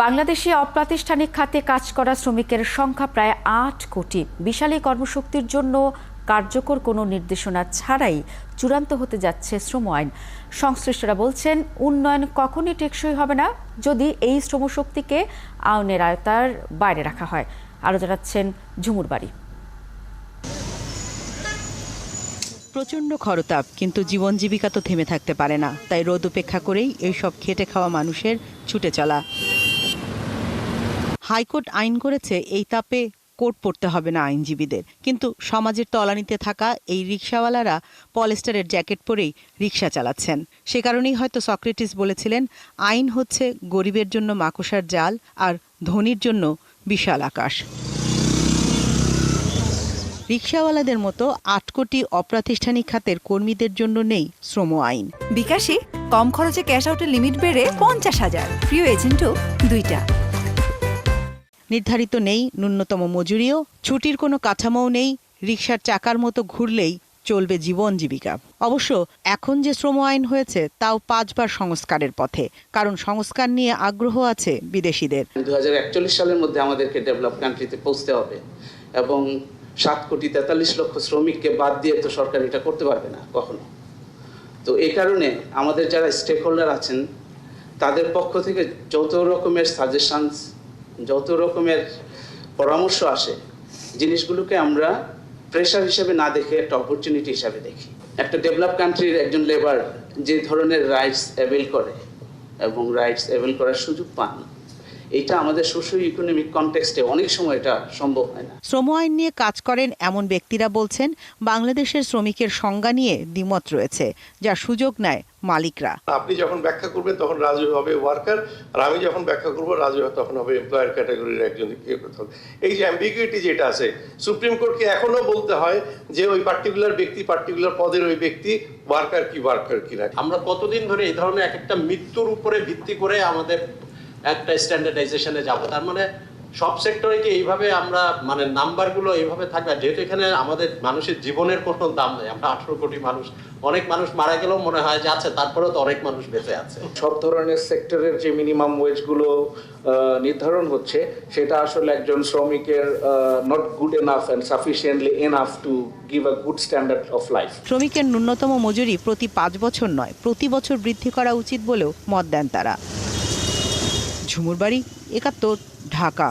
বাংলাদেশে অপ্রাতিষ্ঠানিক খাতে কাজ করা শ্রমিকের সংখ্যা প্রায় ৮ কোটি। বিশাল এই কর্মশক্তির জন্য কার্যকর কোনো নির্দেশনা ছাড়াই চূড়ান্ত হতে যাচ্ছে শ্রম আইন। সংশ্লিষ্টরা বলছেন, উন্নয়ন কখনই টেকসই হবে না যদি এই শ্রমশক্তিকে আইনের আওতার বাইরে রাখা হয়। আরও জানাচ্ছেন ঝুমুর বাড়ি। প্রচণ্ড খরতাপ, কিন্তু জীবন জীবিকা তো থেমে থাকতে পারে না। তাই রোদ উপেক্ষা করেই এইসব খেটে খাওয়া মানুষের ছুটে চলা। হাইকোর্ট আইন করেছে এই তাপে কোট পড়তে হবে না আইনজীবীদের, কিন্তু সমাজের তলানিতে থাকা এই রিকশাওয়ালারা পলিস্টারের জ্যাকেট পরেই রিকশা চালাচ্ছেন। সে কারণেই হয়তো সক্রেটিস বলেছিলেন, আইন হচ্ছে গরিবের জন্য মাকড়সার জাল, আর ধনীর জন্য বিশাল আকাশ। রিকশাওয়ালাদের মতো ৮ কোটি অপ্রাতিষ্ঠানিক খাতের কর্মীদের জন্য নেই শ্রম আইন। বিকাশে কম খরচে ক্যাশ আউটের লিমিট বেড়ে ৫০,০০০, প্রিয় এজেন্টও ২টা। নির্ধারিত নেই ন্যূনতম মজুরিও, ছুটির কোনো কাঠামোও নেই। রিকশার চাকার মতো ঘুরলেই চলবে জীবন জীবিকা। অবশ্য এখন যে শ্রম আইন হয়েছে তাও ৫ বার সংস্কারের পথে, কারণ সংস্কার নিয়ে আগ্রহ আছে বিদেশিদের। ২০৪১ সালের মধ্যে আমাদেরকে ডেভেলপ কান্ট্রিতে পৌঁছতে হবে, এবং ৭,৪৩,০০,০০০ শ্রমিককে বাদ দিয়ে তো সরকার এটা করতে পারবে না কখনো। তো এই কারণে আমাদের যারা স্টেক হোল্ডার আছেন তাদের পক্ষ থেকে যত রকমের সাজেশনস, যত রকমের পরামর্শ আসে, জিনিসগুলোকে আমরা প্রেশার হিসেবে না দেখে একটা অপরচুনিটি হিসাবে দেখি। একটা ডেভেলপ কান্ট্রির একজন লেবার যে ধরনের রাইটস অ্যাভেল করে এবং রাইটস অ্যাভেল করার সুযোগ পান, এটা আমাদের সোশ্যাল ইকোনমিক কনটেক্সটে অনেক সময় এটা সম্ভব হয় না। শ্রম আইন নিয়ে কাজ করেন এমন ব্যক্তিরা বলছেন, বাংলাদেশের শ্রমিকের সংজ্ঞা নিয়ে দ্বিমত রয়েছে, যার সুযোগ নেয় মালিকরা। আপনি যখন ব্যাখ্যা করবেন তখন রাজু হবে ওয়ার্কার, আর আমি যখন ব্যাখ্যা করবো রাজু তখন হবে এমপ্লয়ার ক্যাটাগরির একজন। এই যে অ্যাম্বিগুইটি যেটা আছে, সুপ্রিম কোর্টকে এখনো বলতে হয় যে ওই পার্টিকুলার ব্যক্তি, পার্টিকুলার পদের ওই ব্যক্তি ওয়ার্কার কি না। আমরা কতদিন ধরে এই ধরনের একটা মৃত্যুর উপরে ভিত্তি করে আমাদের একটা স্ট্যান্ডার্ডাইজেশনে যাব? তার মানে সব সেক্টরে কি এইভাবে আমরা নাম্বারগুলো এইভাবে থাকবে? যেহেতু এখানে আমাদের মানুষের জীবনের কোনো দাম নেই, আমরা 18 কোটি মানুষ, অনেক মানুষ মারা গেলেও মনে হয় যে আছে, তারপরেও তো অনেক মানুষ বেঁচে আছে। সব ধরনের সেক্টরের যে মিনিমাম ওয়েজগুলো নির্ধারণ হচ্ছে, সেটা আসলে একজন শ্রমিকের not good enough and sufficiently enough to give a good standard of life. শ্রমিকের ন্যূনতম মজুরি প্রতি 5 বছর নয়, প্রতি বছর বৃদ্ধি করা উচিত বলেও মত দেন তারা। ঝুমুর বাড়ি, ৭১, ঢাকা।